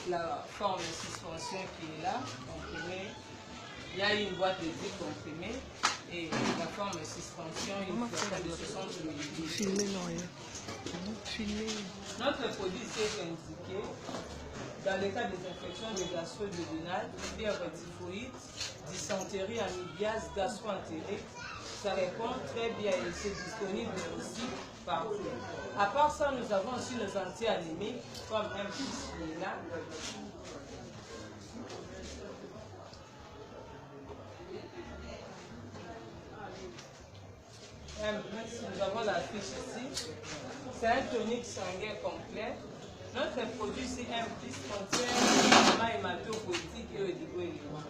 la forme suspension qui est là, comprimée. Il y a une boîte de 10 comprimés et la forme suspension, une flacon de 60 ml. Notre produit est indiqué dans les cas des infections de gastro-duodénale, fièvre typhoïde, dysenterie, amibiase, gastro-entérite. Ça répond très bien et c'est disponible aussi partout. À part ça, nous avons aussi nos anti-anémiques, comme un petit là. Nous avons la fiche ici. C'est un tonique sanguin complet. Notre produit ici, un plus contient les éléments hématopoïétiques et oligo-éléments.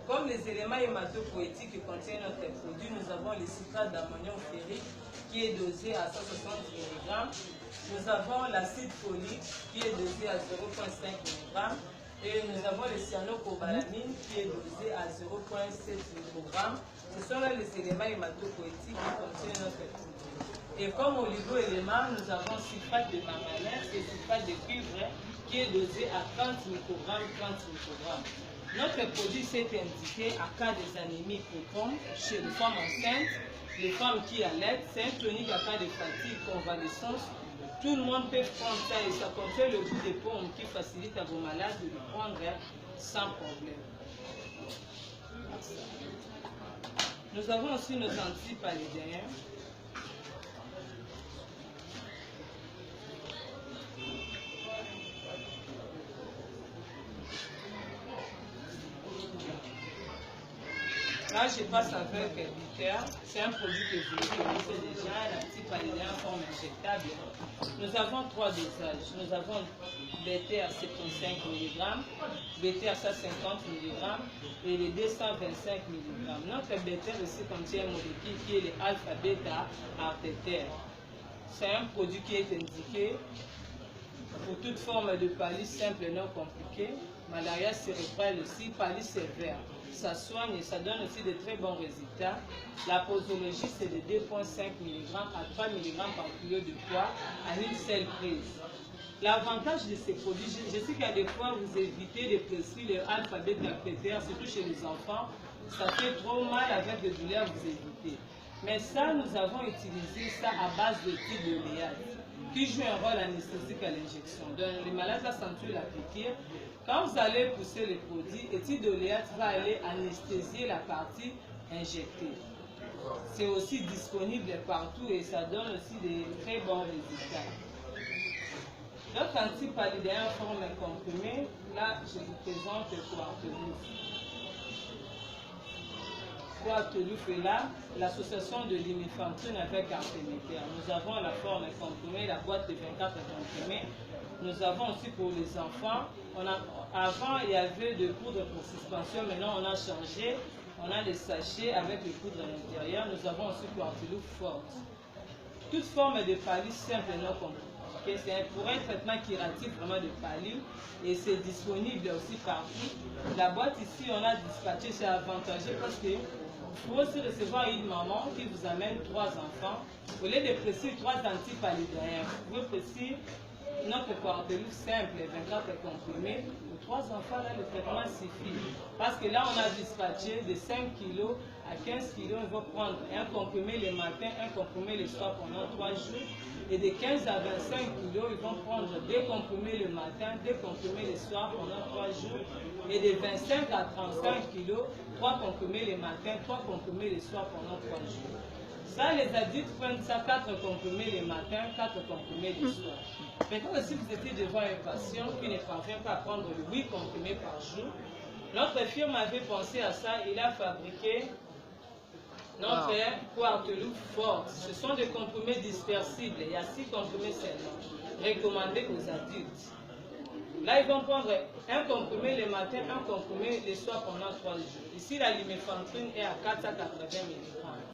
Comme les éléments hématopoïétiques que contient notre produit, nous avons le citrate d'ammonium ferrique qui est dosé à 160 mg. Nous avons l'acide folique qui est dosé à 0,5 mg. Et nous avons le cyanocobalamin qui est dosé à 0,7 mg. Ce sont là les éléments hématopoïétiques qui contiennent notre produit. Et comme oligo-éléments, nous avons sulfate de manganèse et sulfate de cuivre qui est dosé à 30 microgrammes, 30 microgrammes. Notre produit s'est indiqué à cas des anémies profondes chez les femmes enceintes, les femmes qui allaitent. C'est un tonique à cas de fatigue, convalescence. Tout le monde peut prendre ça et ça contient le goût des pommes qui facilite à vos malades de le prendre sans problème. Nous avons aussi nos antipaludéens. Là, je passe avec Bitter. C'est un produit que vous connaissez déjà, un antipaludéen en forme injectable. Nous avons 3 dosages. Nous avons Bitter 75 mg, Bitter 150 mg et les 225 mg. Notre Bitter aussi contient une molécule qui est le alpha-bêta-artétaire. C'est un produit qui est indiqué pour toute forme de palu simple et non compliquée, malaria cérébrale aussi, palu sévère. Ça soigne et ça donne aussi de très bons résultats. La posologie, c'est de 2,5 mg à 3 mg par kilo de poids à une seule prise. L'avantage de ces produits, je sais qu'il y a des fois vous évitez de prescrire le alpha-bêta-artétaire, surtout chez les enfants. Ça fait trop mal avec des douleurs, vous évitez. Mais ça, nous avons utilisé ça à base de thidoléate, qui joue un rôle anesthésique à l'injection. Donc, les malades vont sentir la piqûre. Quand vous allez pousser les produits, le thidoléate va aller anesthésier la partie injectée. C'est aussi disponible partout et ça donne aussi des très bons résultats. Notre antipaludéen en forme comprimée, là, je vous présente le Coartelouf. Coartelouf est là, l'association de l'imifantrine avec artéméter. Nous avons la forme comprimée, la boîte de 24 comprimés. Nous avons aussi pour les enfants, avant il y avait des poudres pour suspension, maintenant on a changé, on a des sachets avec des poudres à l'intérieur. Nous avons aussi Coartelouf forte. Toute forme de palu simple et non compliquée. C'est pour un traitement curatif vraiment de palu et c'est disponible aussi partout. La boîte ici, on a dispatché, c'est avantageux parce que vous pouvez aussi recevoir une maman qui vous amène 3 enfants. Au lieu de prescrire 3 antipaludéens, vous pouvez prescrire notre Coartelouf simple, 24 comprimés. Pour 3 enfants, là, le traitement suffit. Parce que là, on a dispatché de 5 kg à 15 kg. On va prendre un comprimé le matin, un comprimé le soir pendant 3 jours. Et de 15 à 25 kg, ils vont prendre 2 comprimés le matin, 2 comprimés le soir pendant 3 jours. Et de 25 à 35 kg, 3 comprimés le matin, 3 comprimés le soir pendant 3 jours. Ça, les adultes prennent ça 4 comprimés le matin, 4 comprimés le soir. Maintenant, si vous étiez devant un patient qui ne parvient pas à prendre 8 comprimés par jour, notre firme avait pensé à ça, il a fabriqué notre Coartelouf forte. Ce sont des comprimés dispersibles, il y a 6 comprimés seulement, recommandés aux adultes. Là, ils vont prendre un comprimé le matin, un comprimé le soir pendant 3 jours. Ici, la lumefantrine est à 480 mg.